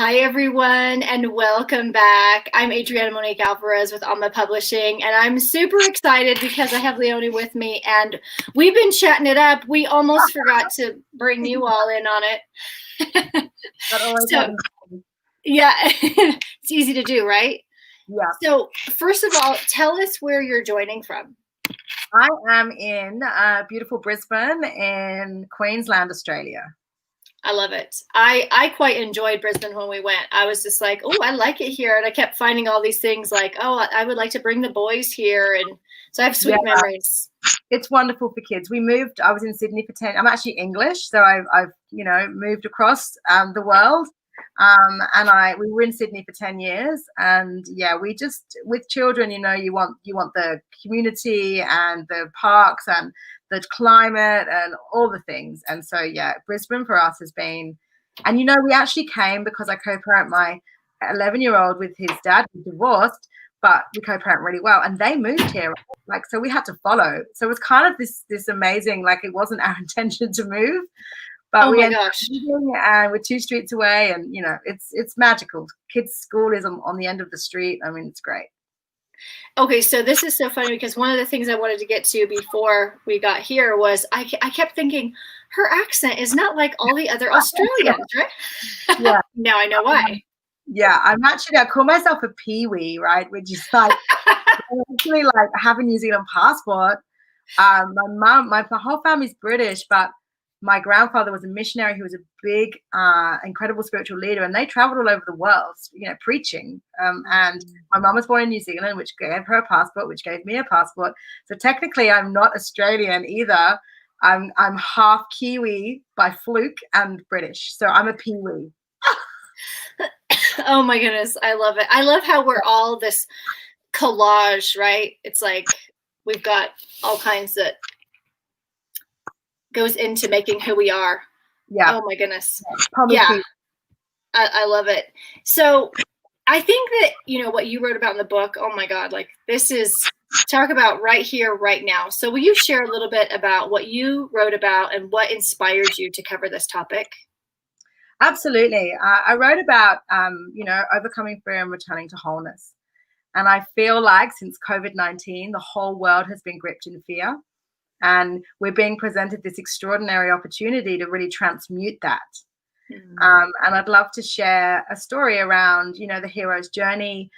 Hi, everyone, and welcome back. I'm Adriana Monique Alvarez with Alma Publishing, and I'm super excited because I have Leonie with me, and we've been chatting it up. We almost forgot to bring you all in on it. That always So, happens. yeah, it's easy to do, right? Yeah. So, first of all, tell us where you're joining from. I am in beautiful Brisbane in Queensland, Australia. I love it. I quite enjoyed Brisbane when we went. I was just like, oh, I like it here. And I kept finding all these things like, oh, I would like to bring the boys here. And so I have sweet memories. It's wonderful for kids. We moved, I was in Sydney for 10, I'm actually English. So I've moved across the world. And we were in Sydney for 10 years. And yeah, we just, with children, you want the community and the parks and the climate and all the things. And so, yeah, Brisbane for us has been, and we actually came because I co-parent my 11-year-old with his dad, who's divorced, but we co-parent really well. And they moved here, so we had to follow. So it was kind of this amazing, it wasn't our intention to move, but we ended up moving, and we're 2 streets away, and it's magical. Kids' school is on the end of the street. I mean, it's great. Okay, so this is so funny because one of the things I wanted to get to before we got here was I kept thinking her accent is not like all the other Australians, right? Yeah. Now I know why. Yeah, I call myself a peewee, right? Which is actually have a New Zealand passport. My whole family's British, but my grandfather was a missionary who was a big, incredible spiritual leader, and they traveled all over the world, preaching. And my mum was born in New Zealand, which gave her a passport, which gave me a passport. So technically, I'm not Australian either. I'm half Kiwi by fluke and British, so I'm a peewee. Oh my goodness, I love it. I love how we're all this collage, right? It's like we've got all kinds that goes into making who we are. Yeah. Oh my goodness. Yeah. I love it. So I think that, what you wrote about in the book, oh my God, this is talk about right here, right now. So will you share a little bit about what you wrote about and what inspired you to cover this topic? Absolutely. I wrote about, overcoming fear and returning to wholeness. And I feel like since COVID-19, the whole world has been gripped in fear. And we're being presented this extraordinary opportunity to really transmute that. Mm-hmm. And I'd love to share a story around, the hero's journey.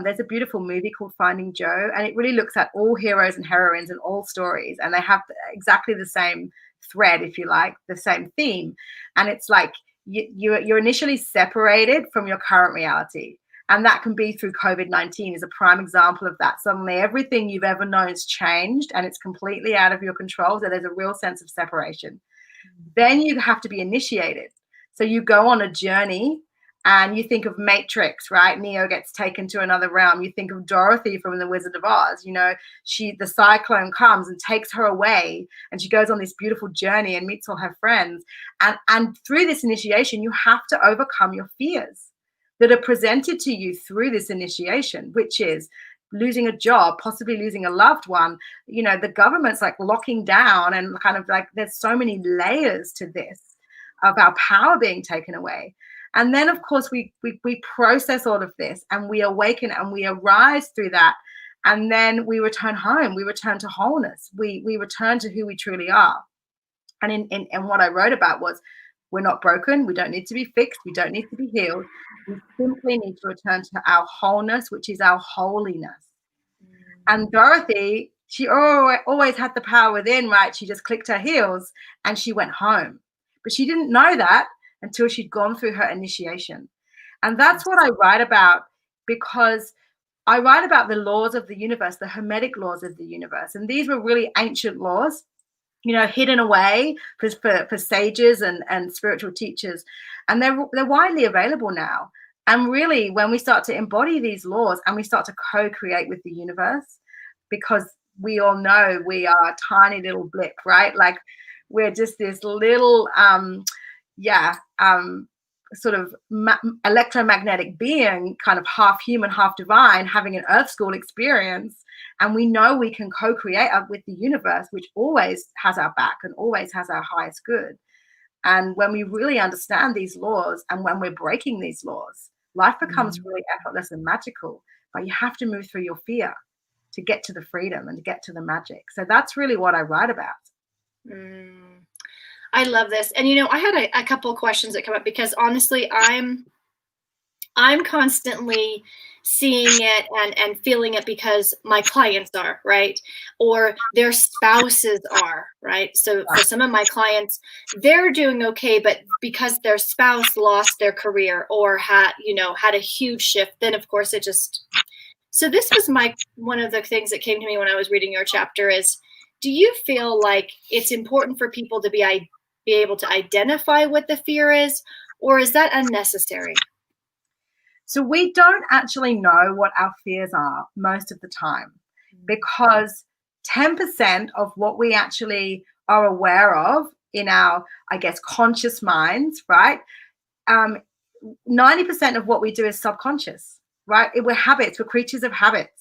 There's a beautiful movie called Finding Jo, and it really looks at all heroes and heroines in all stories. And they have exactly the same thread, if you like, the same theme. And it's like you're initially separated from your current reality. And that can be through COVID-19 is a prime example of that. Suddenly everything you've ever known has changed and it's completely out of your control. So there's a real sense of separation. Mm-hmm. Then you have to be initiated. So you go on a journey and you think of Matrix, right? Neo gets taken to another realm. You think of Dorothy from The Wizard of Oz. The cyclone comes and takes her away, and she goes on this beautiful journey and meets all her friends. And through this initiation, you have to overcome your fears that are presented to you through this initiation, which is losing a job, possibly losing a loved one. The government's locking down, and there's so many layers to this of our power being taken away. And then, of course, we process all of this and we awaken and we arise through that. And then we return home. We return to wholeness. We return to who we truly are. And what I wrote about was, we're not broken. We don't need to be fixed. We don't need to be healed. We simply need to return to our wholeness, which is our holiness. And Dorothy, she always had the power within, right? She just clicked her heels and she went home. But she didn't know that until she'd gone through her initiation. And that's what I write about, because I write about the laws of the universe, the hermetic laws of the universe. And these were really ancient laws, hidden away for sages and spiritual teachers. And they're widely available now. And really, when we start to embody these laws and we start to co-create with the universe, because we all know we are a tiny little blip, right? We're just this little, sort of electromagnetic being, kind of half human, half divine, having an earth school experience. And we know we can co-create with the universe, which always has our back and always has our highest good. And when we really understand these laws and when we're breaking these laws, life becomes really effortless and magical. But you have to move through your fear to get to the freedom and to get to the magic. So that's really what I write about. I love this. And, I had a couple of questions that come up because honestly, I'm constantly seeing it and feeling it because my clients are, right? Or their spouses are, right? So for some of my clients, they're doing okay, but because their spouse lost their career or had a huge shift, then of course it just. So this was one of the things that came to me when I was reading your chapter is, do you feel like it's important for people to be able to identify what the fear is, or is that unnecessary? So we don't actually know what our fears are most of the time, because 10% of what we actually are aware of in our, I guess, conscious minds, right? 90% of what we do is subconscious, right? We're habits, we're creatures of habits.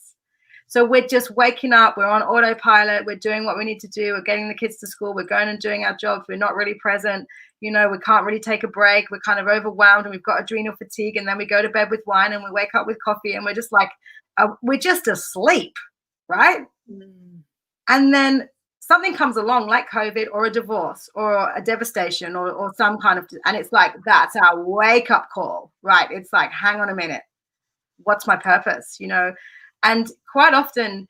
So we're just waking up, we're on autopilot, we're doing what we need to do, we're getting the kids to school, we're going and doing our jobs, we're not really present, we can't really take a break, we're kind of overwhelmed and we've got adrenal fatigue, and then we go to bed with wine and we wake up with coffee and we're just like, we're just asleep, right? And then something comes along like COVID or a divorce or a devastation or some kind of, and it's like, that's our wake up call, right? It's like, hang on a minute, what's my purpose, And quite often,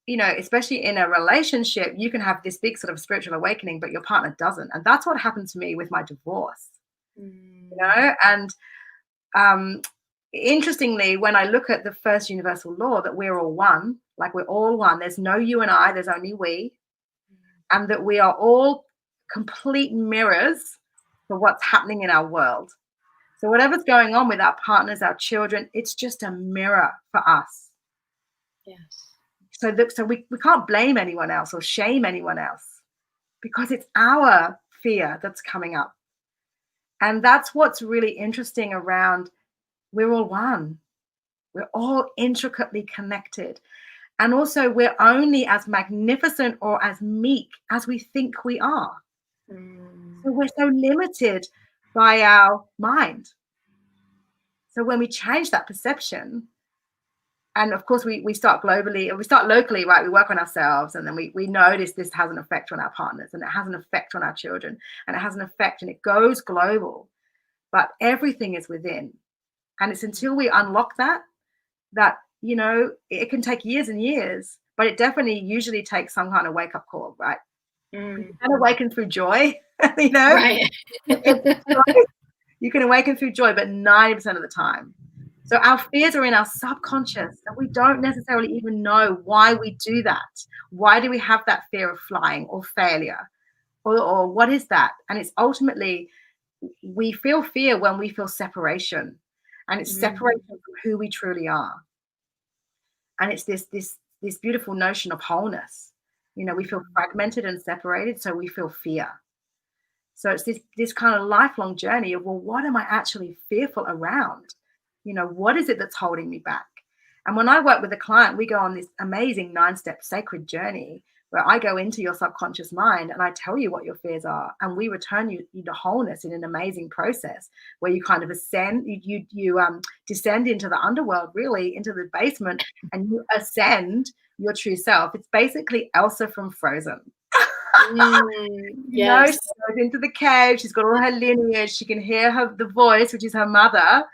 especially in a relationship, you can have this big sort of spiritual awakening, but your partner doesn't. And that's what happened to me with my divorce, And interestingly, when I look at the first universal law that we're all one, like we're all one, there's no you and I, there's only we, and that we are all complete mirrors for what's happening in our world. So whatever's going on with our partners, our children, it's just a mirror for us. Yes. So we can't blame anyone else or shame anyone else, because it's our fear that's coming up. And that's what's really interesting around, we're all one. We're all intricately connected. And also we're only as magnificent or as meek as we think we are. So we're so limited by our mind. So when we change that perception, and of course we start globally, or we start locally, right? We work on ourselves, and then we notice this has an effect on our partners, and it has an effect on our children, and it has an effect, and it goes global. But everything is within. And it's until we unlock that, it can take years and years, but it definitely usually takes some kind of wake-up call, right? You can awaken through joy, Right. You can awaken through joy, but 90% of the time. So our fears are in our subconscious, and we don't necessarily even know why we do that. Why do we have that fear of flying or failure? Or what is that? And it's ultimately, we feel fear when we feel separation, and it's separation from who we truly are. And it's this beautiful notion of wholeness. We feel fragmented and separated, so we feel fear. So it's this kind of lifelong journey of, well, what am I actually fearful around? What is it that's holding me back? And when I work with a client, we go on this amazing 9-step sacred journey where I go into your subconscious mind and I tell you what your fears are, and we return you to wholeness in an amazing process where you kind of ascend, you descend into the underworld, really into the basement, and you ascend your true self. It's basically Elsa from Frozen. Yes. She goes into the cave, she's got all her lineage, she can hear the voice, which is her mother,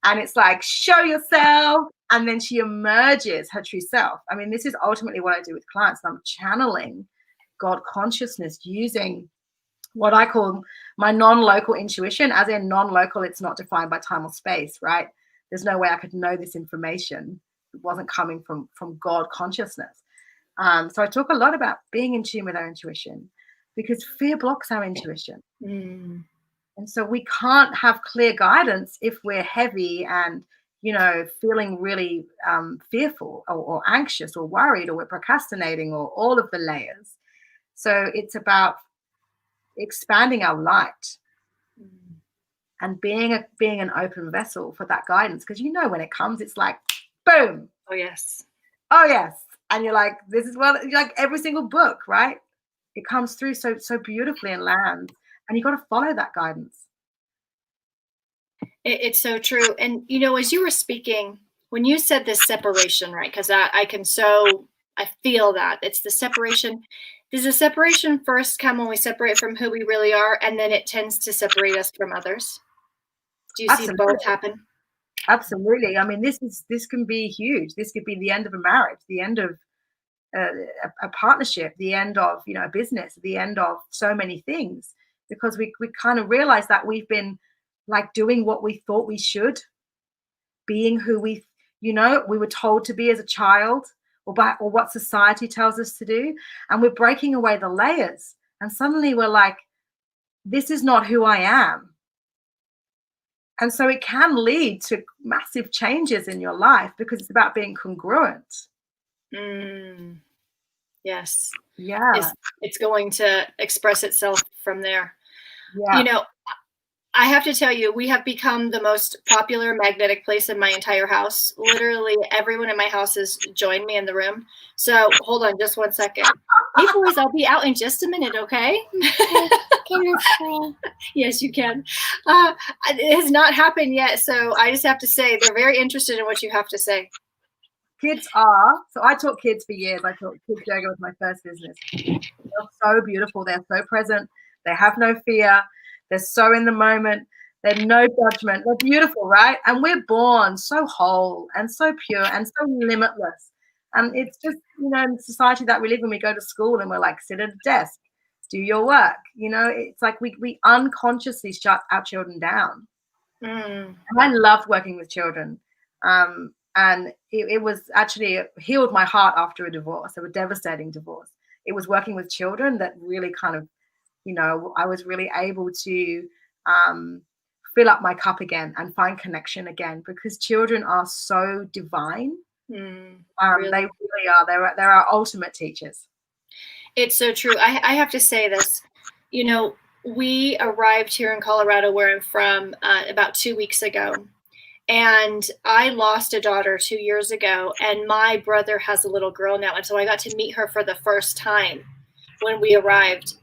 and it's like, show yourself, and then she emerges her true self. I mean, this is ultimately what I do with clients. I'm channeling God consciousness using what I call my non-local intuition. As in non-local, it's not defined by time or space, right? There's no way I could know this information. It wasn't coming from God consciousness. So I talk a lot about being in tune with our intuition, because fear blocks our intuition. And so we can't have clear guidance if we're heavy and, feeling really fearful or anxious or worried, or we're procrastinating, or all of the layers. So it's about expanding our light and being an open vessel for that guidance. Because when it comes, it's like, boom. Oh, yes. Oh, yes. And you're like, this is like every single book, right? It comes through so beautifully and lands. and you got to follow that guidance. It's so true. And, you know, as you were speaking, when you said this separation, right? Because I feel that it's the separation. Does the separation first come when we separate from who we really are, and then it tends to separate us from others? Do you see both happen? Absolutely. I mean, this can be huge. This could be the end of a marriage, the end of a partnership, the end of, you know, a business, the end of so many things, because we kind of realize that we've been like doing what we thought we should, being who we, you know, we were told to be as a child, or what society tells us to do, and we're breaking away the layers, and suddenly we're like, this is not who I am. And so it can lead to massive changes in your life, because it's about being congruent. Yes. Yeah. It's going to express itself from there. Yeah. You know, I have to tell you, we have become the most popular magnetic place in my entire house. Literally everyone in my house has joined me in the room. So hold on just one second. Hey boys, I'll be out in just a minute, okay? Can I play? Yes, you can. It has not happened yet, so I just have to say they're very interested in what you have to say. Kids are, so I taught kids for years. I taught kids yoga was my first business. They're so beautiful. They're so present. They have no fear. They're so in the moment. They're no judgment. They're beautiful, right? And we're born so whole and so pure and so limitless. And it's just, you know, in the society that we live in, we go to school and we're like, sit at a desk, do your work. You know, it's like we unconsciously shut our children down. And I loved working with children. And it was actually, it healed my heart after a divorce, a devastating divorce. It was working with children that really kind of, you know, I was really able to fill up my cup again and find connection again, because children are so divine. Really? They really are. They're our ultimate teachers. It's so true. I have to say this, you know, we arrived here in Colorado, where I'm from, about 2 weeks ago. And I lost a daughter 2 years ago, and my brother has a little girl now. And so I got to meet her for the first time when we arrived.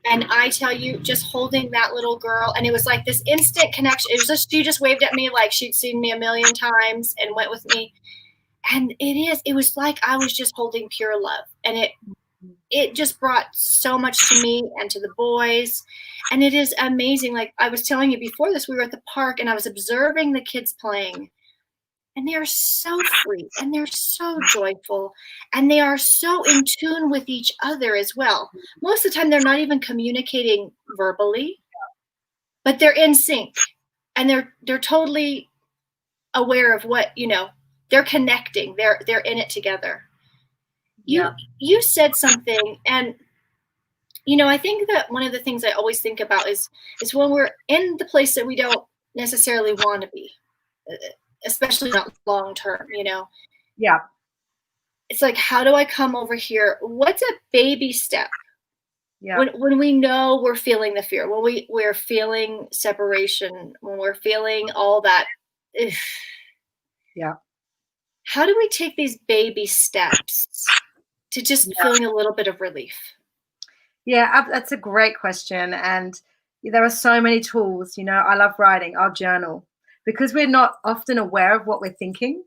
And I tell you, just holding that little girl, and it was like this instant connection. It was just, she just waved at me like she'd seen me a million times and went with me. And it was like I was just holding pure love. And it just brought so much to me and to the boys. And it is amazing. Like I was telling you before this, we were at the park and I was observing the kids playing, and they are so free and they're so joyful and they are so in tune with each other as well. Most of the time, they're not even communicating verbally, but they're in sync and they're totally aware of what, you know, they're connecting. They're in it together. You said something, and you know, I think that one of the things I always think about is when we're in the place that we don't necessarily want to be, especially not long term, you know. Yeah. It's like, how do I come over here? What's a baby step? Yeah. When we know we're feeling the fear, when we're feeling separation, when we're feeling all that. Yeah. How do we take these baby steps to just feeling a little bit of relief? Yeah, that's a great question. And there are so many tools. You know, I love writing. I'll journal, because we're not often aware of what we're thinking.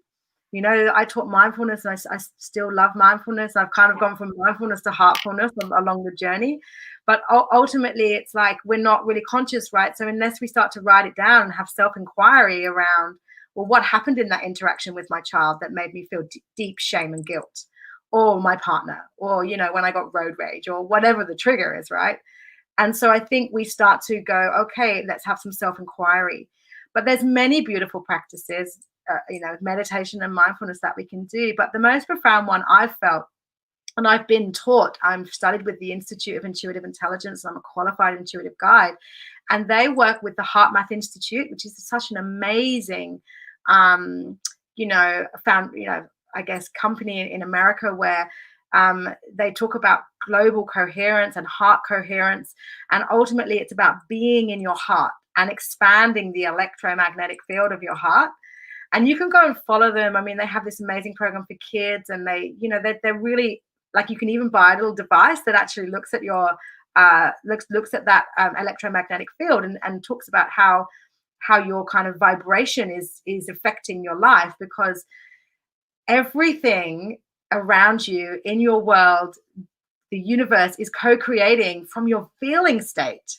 You know, I taught mindfulness, and I still love mindfulness. I've kind of gone from mindfulness to heartfulness along the journey. But ultimately, it's like we're not really conscious, right? So unless we start to write it down and have self-inquiry around, well, what happened in that interaction with my child that made me feel deep shame and guilt, or my partner, or, you know, when I got road rage, or whatever the trigger is, right? And so I think we start to go, okay, let's have some self-inquiry. But there's many beautiful practices, you know, meditation and mindfulness that we can do. But the most profound one I've felt, and I've been taught, I'm studied with the Institute of Intuitive Intelligence. I'm a qualified intuitive guide. And they work with the Heart Math Institute, which is such an amazing, you know, I guess, company in America, where they talk about global coherence and heart coherence. And ultimately, it's about being in your heart and expanding the electromagnetic field of your heart. And you can go and follow them. I mean, they have this amazing program for kids, and they, you know, they're really, like, you can even buy a little device that actually looks at your looks at that electromagnetic field and talks about how your kind of vibration is affecting your life, because everything around you in your world, the universe, is co-creating from your feeling state.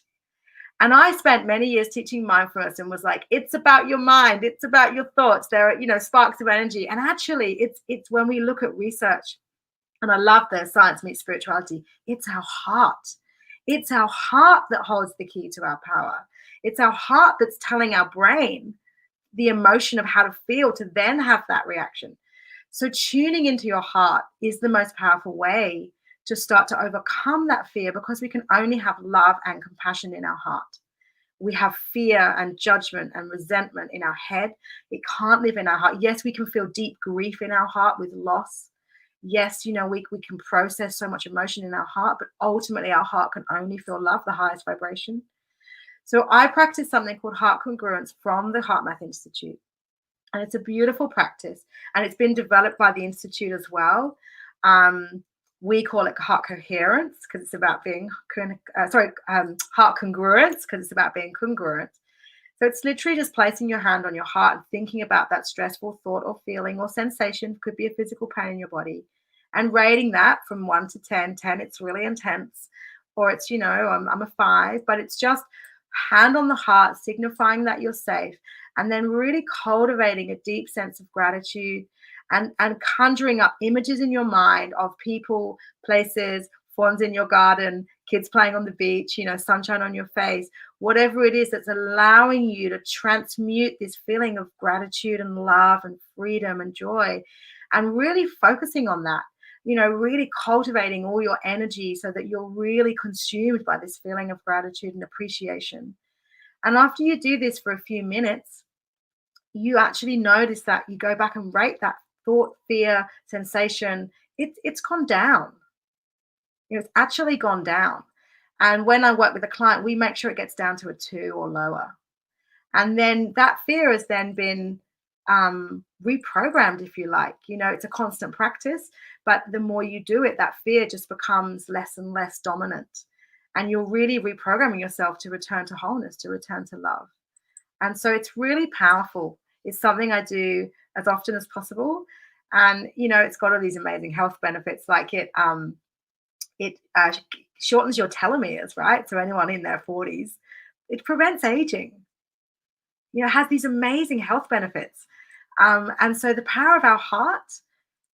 And I spent many years teaching mindfulness and was like, it's about your mind, it's about your thoughts. There are, sparks of energy. And actually, it's when we look at research, and I love the science meets spirituality, it's our heart. It's our heart that holds the key to our power. It's our heart that's telling our brain the emotion of how to feel to then have that reaction. So tuning into your heart is the most powerful way to start to overcome that fear, because we can only have love and compassion in our heart. We have fear and judgment and resentment in our head. It can't live in our heart. Yes, we can feel deep grief in our heart with loss. Yes, we can process so much emotion in our heart, but ultimately our heart can only feel love, the highest vibration. So I practice something called heart congruence from the HeartMath Institute. And it's a beautiful practice. And it's been developed by the Institute as well. We call it heart coherence because it's about being, heart congruence because it's about being congruent. So it's literally just placing your hand on your heart and thinking about that stressful thought or feeling or sensation, could be a physical pain in your body, and rating that from 1 to 10. 10, it's really intense, or it's, I'm a 5, but it's just hand on the heart, signifying that you're safe, and then really cultivating a deep sense of gratitude and conjuring up images in your mind of people, places, fawns in your garden, kids playing on the beach, sunshine on your face, whatever it is that's allowing you to transmute this feeling of gratitude and love and freedom and joy, and really focusing on that, really cultivating all your energy so that you're really consumed by this feeling of gratitude and appreciation. And after you do this for a few minutes, you actually notice that you go back and rate that thought, fear, sensation. It's gone down. It's actually gone down. And when I work with a client, we make sure it gets down to a 2 or lower. And then that fear has then been reprogrammed, if you like. It's a constant practice, but the more you do it, that fear just becomes less and less dominant. And you're really reprogramming yourself to return to wholeness, to return to love. And so it's really powerful. It's something I do as often as possible. And, it's got all these amazing health benefits, like it shortens your telomeres, right? So anyone in their 40s, it prevents aging. It has these amazing health benefits. And so the power of our heart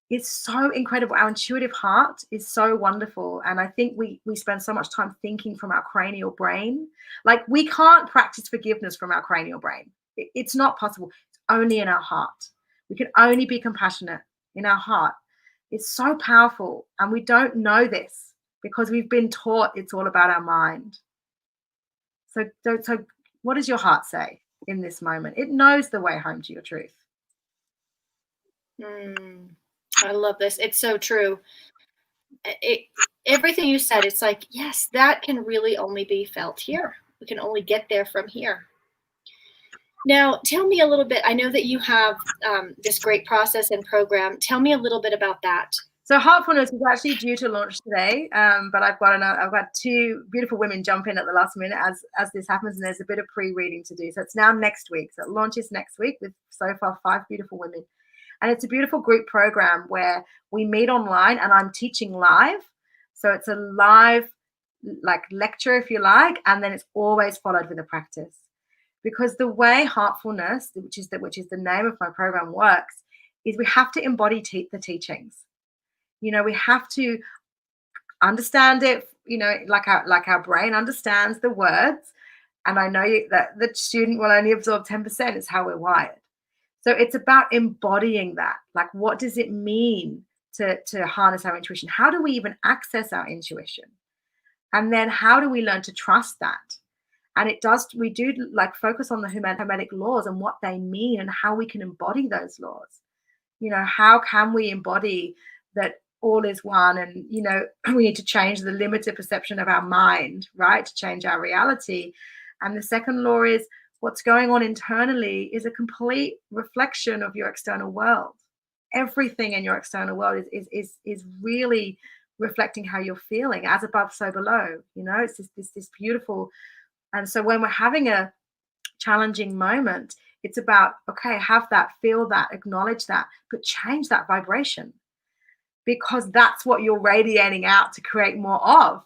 is so incredible. Our intuitive heart is so wonderful. And I think we spend so much time thinking from our cranial brain. Like, we can't practice forgiveness from our cranial brain. It's not possible. It's only in our heart. We can only be compassionate in our heart. It's so powerful. And we don't know this because we've been taught it's all about our mind. So what does your heart say in this moment? It knows the way home to your truth. I love this. It's so true. Everything you said, it's like, yes, that can really only be felt here. We can only get there from here. Now, tell me a little bit. I know that you have this great process and program. Tell me a little bit about that. So Heartfulness is actually due to launch today, but I've got 2 beautiful women jump in at the last minute as this happens, and there's a bit of pre-reading to do. So it's now next week. So it launches next week with so far 5 beautiful women. And it's a beautiful group program where we meet online and I'm teaching live. So it's a live lecture, if you like, and then it's always followed with a practice. Because the way Heartfulness, which is the name of my program, works, is we have to embody the teachings. We have to understand it, like our brain understands the words. And I know that the student will only absorb 10%. It's how we're wired. So it's about embodying that. Like, what does it mean to harness our intuition? How do we even access our intuition? And then how do we learn to trust that? And we do focus on the Hermetic laws and what they mean and how we can embody those laws. How can we embody that all is one? And, we need to change the limited perception of our mind, right? To change our reality. And the second law is, what's going on internally is a complete reflection of your external world. Everything in your external world is really reflecting how you're feeling, as above, so below. It's this beautiful. And so when we're having a challenging moment, it's about, okay, have that, feel that, acknowledge that, but change that vibration, because that's what you're radiating out to create more of.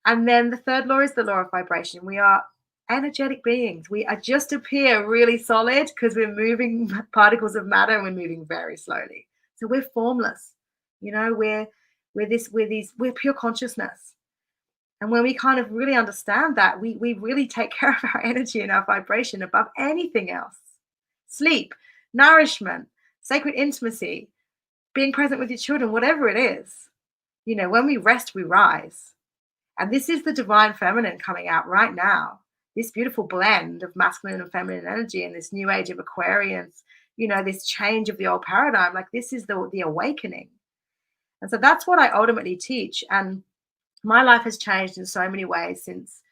And then the third law is the law of vibration. We are energetic beings. We are just appear really solid because we're moving particles of matter, and we're moving very slowly. So we're formless. We're pure consciousness. And when we kind of really understand that, we really take care of our energy and our vibration above anything else. Sleep, nourishment, sacred intimacy, being present with your children, whatever it is. When we rest, we rise. And this is the divine feminine coming out right now. This beautiful blend of masculine and feminine energy in this new age of Aquarians, this change of the old paradigm. Like, this is the awakening. And so that's what I ultimately teach. And my life has changed in so many ways since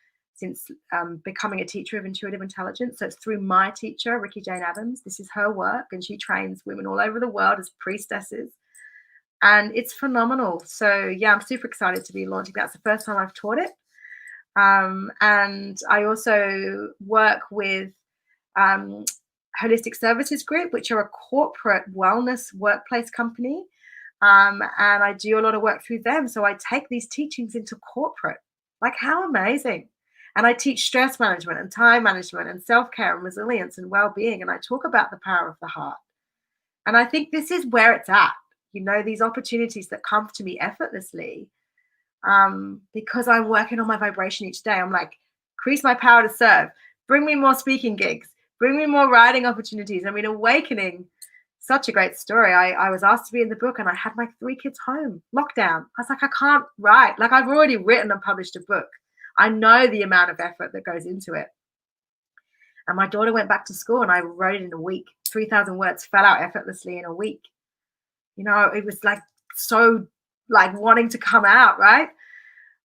becoming a teacher of intuitive intelligence. So it's through my teacher, Ricky Jane Adams. This is her work, and she trains women all over the world as priestesses. And it's phenomenal. So yeah, I'm super excited to be launching that. It's the first time I've taught it. And I also work with Holistic Services Group, which are a corporate wellness workplace company. And I do a lot of work through them. So I take these teachings into corporate. Like, how amazing. And I teach stress management and time management and self-care and resilience and well-being. And I talk about the power of the heart. And I think this is where it's at. These opportunities that come to me effortlessly, because I'm working on my vibration each day. I'm like, increase my power to serve, bring me more speaking gigs, bring me more writing opportunities. Awakening, such a great story. I was asked to be in the book, and I had my 3 kids home, lockdown. I was like, I can't write. Like, I've already written and published a book. I know the amount of effort that goes into it. And my daughter went back to school, and I wrote it in a week. 3,000 words fell out effortlessly in a week. It was like so like wanting to come out, right?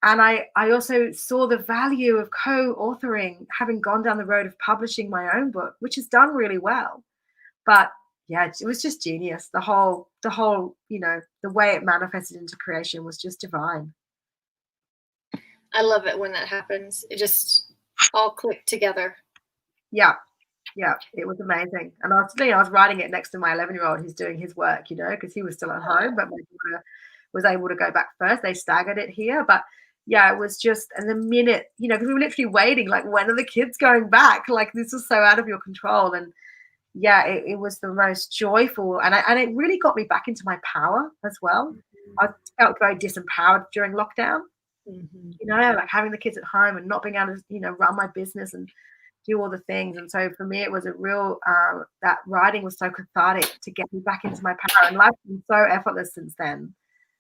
And I also saw the value of co-authoring, having gone down the road of publishing my own book, which has done really well. But yeah, it was just genius. The whole, the way it manifested into creation was just divine. I love it when that happens. It just all clicked together. Yeah, it was amazing. And I was writing it next to my 11-year-old who's doing his work, because he was still at home, but my daughter was able to go back first. They staggered it here. But yeah, it was just, and the minute, because we were literally waiting, like, when are the kids going back? Like, this was so out of your control. And yeah, it was the most joyful. And it really got me back into my power as well. I felt very disempowered during lockdown, like having the kids at home and not being able to, run my business and do all the things. And so for me, it was a real, that writing was so cathartic to get me back into my power. And life's been so effortless since then.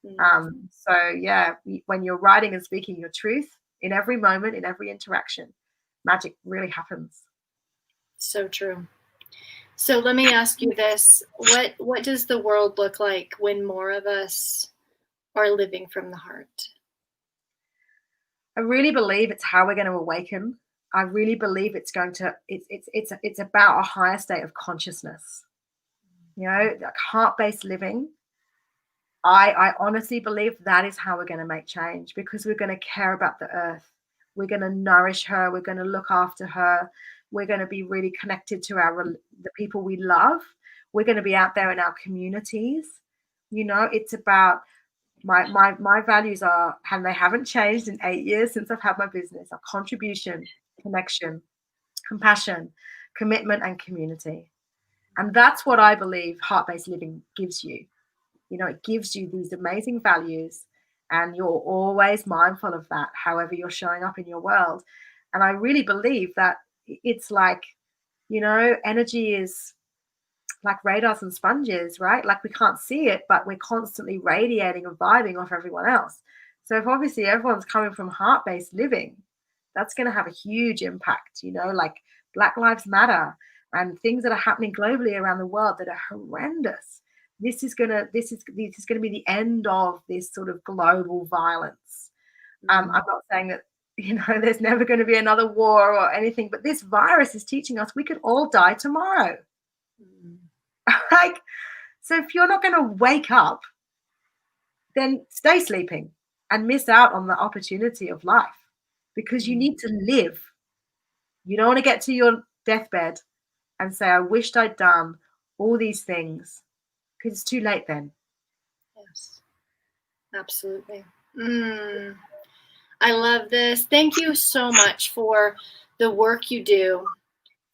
So yeah, when you're writing and speaking your truth in every moment, in every interaction, magic really happens. So true. So let me ask you this. What does the world look like when more of us are living from the heart? I really believe it's how we're going to awaken. I really believe it's about a higher state of consciousness, like heart-based living. I honestly believe that is how we're going to make change, because we're going to care about the earth. We're going to nourish her. We're going to look after her. We're going to be really connected to the people we love. We're going to be out there in our communities. It's about my values are, and they haven't changed in 8 years since I've had my business, are contribution, connection, compassion, commitment, and community. And that's what I believe heart-based living gives you. It gives you these amazing values, and you're always mindful of that, however you're showing up in your world. And I really believe that it's like, energy is like radars and sponges, right? Like, we can't see it, but we're constantly radiating and vibing off everyone else. So if obviously everyone's coming from heart-based living, that's going to have a huge impact, like Black Lives Matter and things that are happening globally around the world that are horrendous. This is going to be the end of this sort of global violence. I'm not saying that, there's never going to be another war or anything, but this virus is teaching us we could all die tomorrow. Like, so if you're not going to wake up, then stay sleeping and miss out on the opportunity of life, because you need to live. You don't want to get to your deathbed and say, I wished I'd done all these things, because it's too late then. Yes, absolutely. I love this. Thank you so much for the work you do,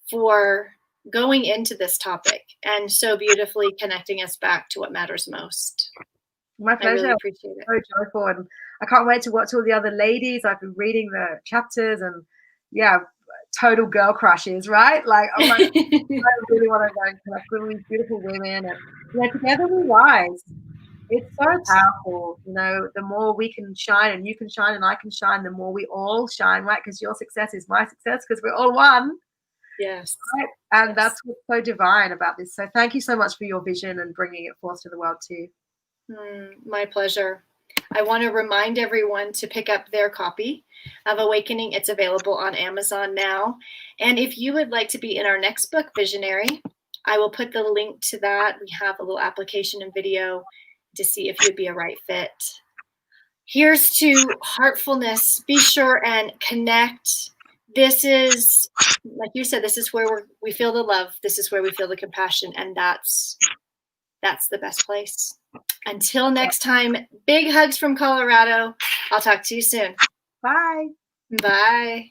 for going into this topic and so beautifully connecting us back to what matters most. My pleasure. I really appreciate it. So joyful, and I can't wait to watch all the other ladies. I've been reading the chapters, and yeah, total girl crushes, right? Like, oh my God, I really want to go and connect with these beautiful women, and together we rise. It's so powerful, the more we can shine, and you can shine and I can shine, the more we all shine, right? Because your success is my success, because we're all one. Yes. Right? And that's what's so divine about this. So thank you so much for your vision and bringing it forth to the world too. My pleasure. I want to remind everyone to pick up their copy of Awakening. It's available on Amazon now. And if you would like to be in our next book, Visionary, I will put the link to that. We have a little application and video to see if you'd be a right fit. Here's to heartfulness. Be sure and connect. This is, like you said, this is where we feel the love. This is where we feel the compassion. And that's the best place. Until next time, big hugs from Colorado. I'll talk to you soon. Bye. Bye.